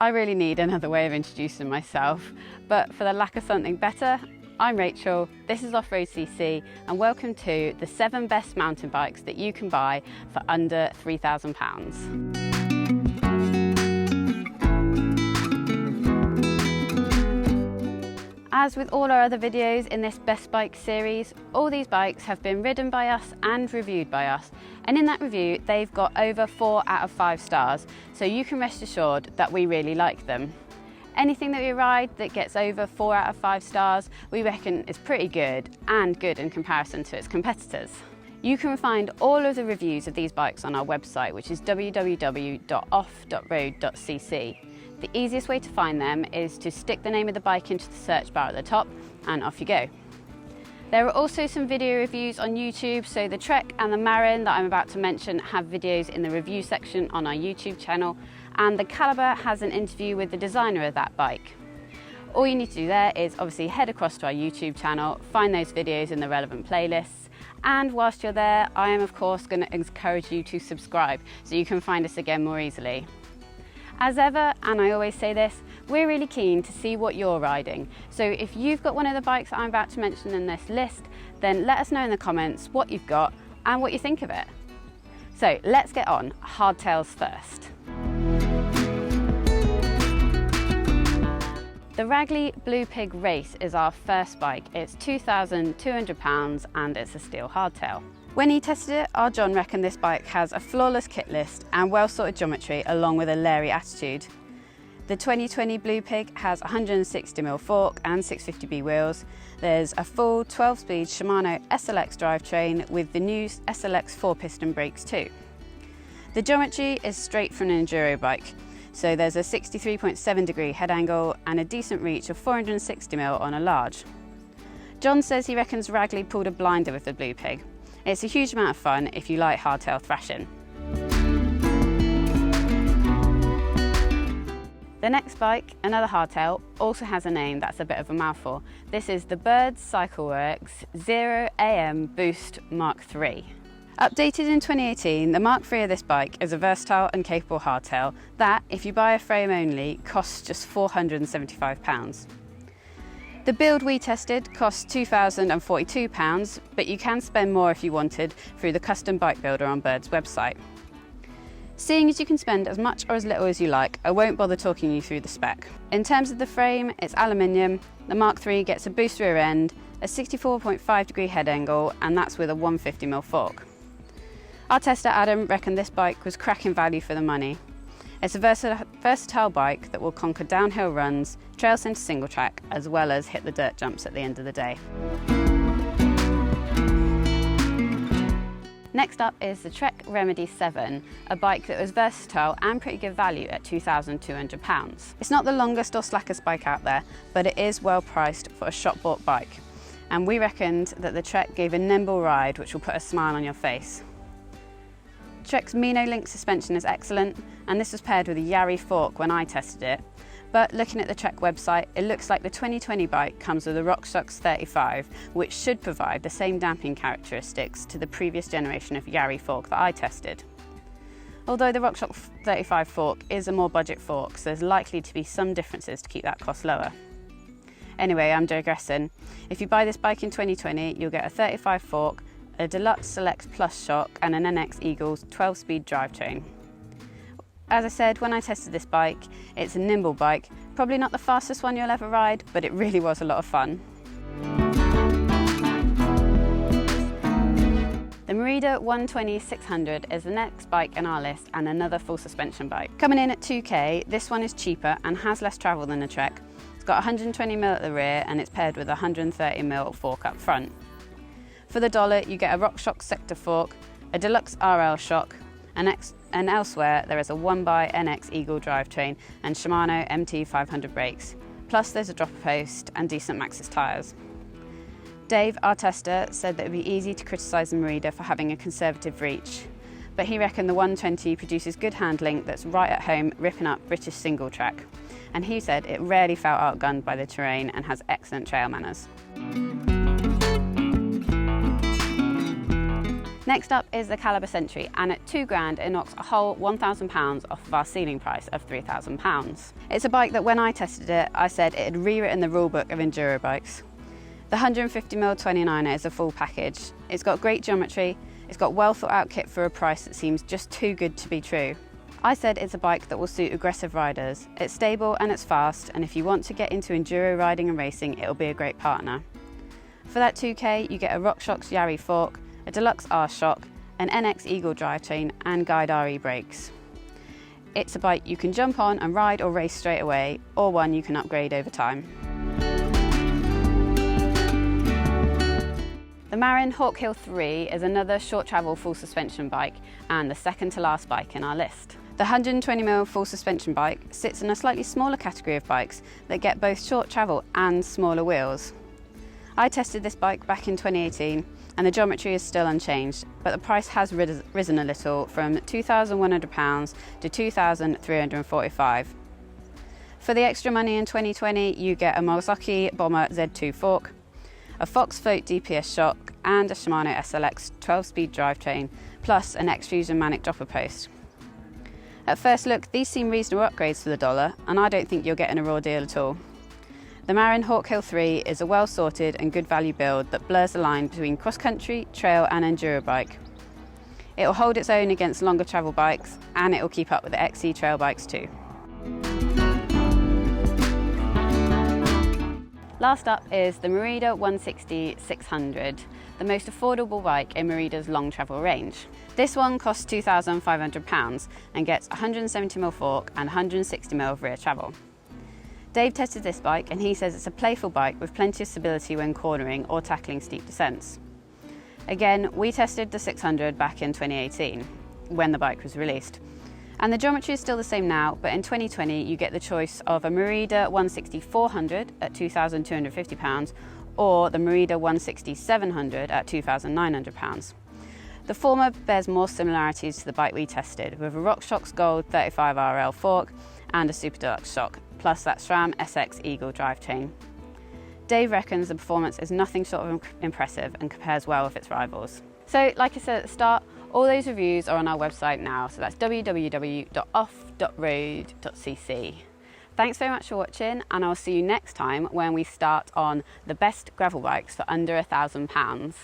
I really need another way of introducing myself, but for the lack of something better, I'm Rachel, this is Off-Road.cc, and welcome to the 7 best mountain bikes that you can buy for under £3,000. As with all our other videos in this Best Bike series, all these bikes have been ridden by us and reviewed by us. And in that review, they've got over 4 out of 5 stars, so you can rest assured that we really like them. Anything that we ride that gets over 4 out of 5 stars, we reckon is pretty good, and good in comparison to its competitors. You can find all of the reviews of these bikes on our website, which is www.off.road.cc. The easiest way to find them is to stick the name of the bike into the search bar at the top and off you go. There are also some video reviews on YouTube, so the Trek and the Marin that I'm about to mention have videos in the review section on our YouTube channel, and the Caliber has an interview with the designer of that bike. All you need to do there is obviously head across to our YouTube channel, find those videos in the relevant playlists, and whilst you're there, I am of course going to encourage you to subscribe so you can find us again more easily. As ever, and I always say this, we're really keen to see what you're riding. So if you've got one of the bikes that I'm about to mention in this list, then let us know in the comments what you've got and what you think of it. So let's get on, hardtails first. The Ragli Blue Pig Race is our first bike. It's £2,200 and it's a steel hardtail. When he tested it, our John reckoned this bike has a flawless kit list and well-sorted geometry along with a leery attitude. The 2020 Blue Pig has 160mm fork and 650B wheels. There's a full 12-speed Shimano SLX drivetrain with the new SLX 4-piston brakes too. The geometry is straight from an enduro bike, so there's a 63.7 degree head angle and a decent reach of 460mm on a large. John says he reckons Ragli pulled a blinder with the Blue Pig. It's a huge amount of fun if you like hardtail thrashing. The next bike, another hardtail, also has a name that's a bit of a mouthful. This is the Bird Cycleworks 0AM Boost Mark III. Updated in 2018, the Mark III of this bike is a versatile and capable hardtail that, if you buy a frame only, costs just £475. The build we tested cost £2,042, but you can spend more if you wanted through the custom bike builder on Bird's website. Seeing as you can spend as much or as little as you like, I won't bother talking you through the spec. In terms of the frame, it's aluminium, the Mark III gets a boost rear end, a 64.5 degree head angle, and that's with a 150mm fork. Our tester Adam reckoned this bike was cracking value for the money. It's a versatile bike that will conquer downhill runs, trail centre single track, as well as hit the dirt jumps at the end of the day. Next up is the Trek Remedy 7, a bike that was versatile and pretty good value at £2,200. It's not the longest or slackest bike out there, but it is well priced for a shop-bought bike. And we reckoned that the Trek gave a nimble ride which will put a smile on your face. Trek's Mino Link suspension is excellent, and this was paired with a Yari fork when I tested it. But looking at the Trek website, it looks like the 2020 bike comes with a RockShox 35, which should provide the same damping characteristics to the previous generation of Yari fork that I tested. Although the RockShox 35 fork is a more budget fork, so there's likely to be some differences to keep that cost lower. Anyway, I'm digressing. If you buy this bike in 2020, you'll get a 35 fork, a Deluxe Select Plus shock and an NX Eagles 12-speed drivetrain. As I said, when I tested this bike, it's a nimble bike, probably not the fastest one you'll ever ride, but it really was a lot of fun. The Morita 120-600 is the next bike in our list and another full suspension bike. Coming in at 2K, this one is cheaper and has less travel than the Trek. It's got 120mm at the rear and it's paired with a 130mm fork up front. For the $1, you get a RockShox Sector fork, a Deluxe RL shock, and elsewhere there is a 1x Eagle drivetrain and Shimano MT500 brakes. Plus there's a dropper post and decent Maxxis tyres. Dave, our tester, said that it would be easy to criticise the Morita for having a conservative reach, but he reckoned the 120 produces good handling that's right at home ripping up British single track. And he said it rarely felt outgunned by the terrain and has excellent trail manners. Next up is the Calix Century, and at £2,000 it knocks a whole £1,000 off of our ceiling price of £3,000. It's a bike that when I tested it, I said it had rewritten the rulebook of enduro bikes. The 150mm 29er is a full package. It's got great geometry, it's got well thought out kit for a price that seems just too good to be true. I said it's a bike that will suit aggressive riders. It's stable and it's fast, and if you want to get into enduro riding and racing, it'll be a great partner. For that £2,000 you get a RockShox Yari fork, a deluxe R-shock, an NX Eagle drivetrain and Guide RE brakes. It's a bike you can jump on and ride or race straight away, or one you can upgrade over time. The Marin Hawk Hill 3 is another short travel full suspension bike and the second to last bike in our list. The 120mm full suspension bike sits in a slightly smaller category of bikes that get both short travel and smaller wheels. I tested this bike back in 2018 and the geometry is still unchanged, but the price has risen a little from £2,100 to £2,345. For the extra money in 2020 you get a Mavic Bomber Z2 fork, a Fox Float DPS shock and a Shimano SLX 12-speed drivetrain, plus an X-Fusion Manic dropper post. At first look, these seem reasonable upgrades for the dollar, and I don't think you're getting a raw deal at all. The Marin Hawk Hill 3 is a well-sorted and good value build that blurs the line between cross-country, trail and enduro bike. It will hold its own against longer travel bikes, and it will keep up with the XC trail bikes too. Last up is the Morita 160-600, the most affordable bike in Morita's long travel range. This one costs £2,500 and gets 170mm fork and 160mm of rear travel. Dave tested this bike and he says it's a playful bike with plenty of stability when cornering or tackling steep descents. Again, we tested the 600 back in 2018, when the bike was released. And the geometry is still the same now, but in 2020 you get the choice of a Morita 160-400 at £2,250 or the Morita 160-700 at £2,900. The former bears more similarities to the bike we tested, with a RockShox Gold 35RL fork and a Super Deluxe shock, plus that SRAM SX Eagle drivetrain. Dave reckons the performance is nothing short of impressive and compares well with its rivals. So, like I said at the start, all those reviews are on our website now, so that's www.off.road.cc. Thanks very much for watching, and I'll see you next time when we start on the best gravel bikes for under £1,000.